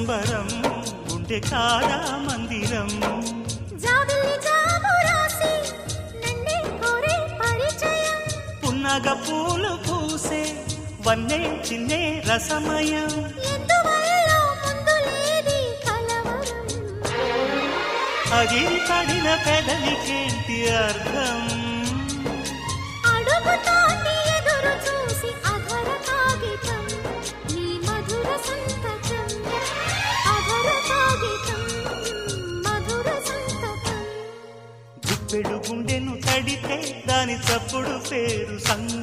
సంబరం గుండె కాదా మందిరం పున్నగ పూలు పూసే వన్నే చిన్నే రసమయం అగిరి పడిన పెదవికేంటి అర్థం గుప్పెడు గుండెను తడితే దాని చప్పుడు పేరు సంగ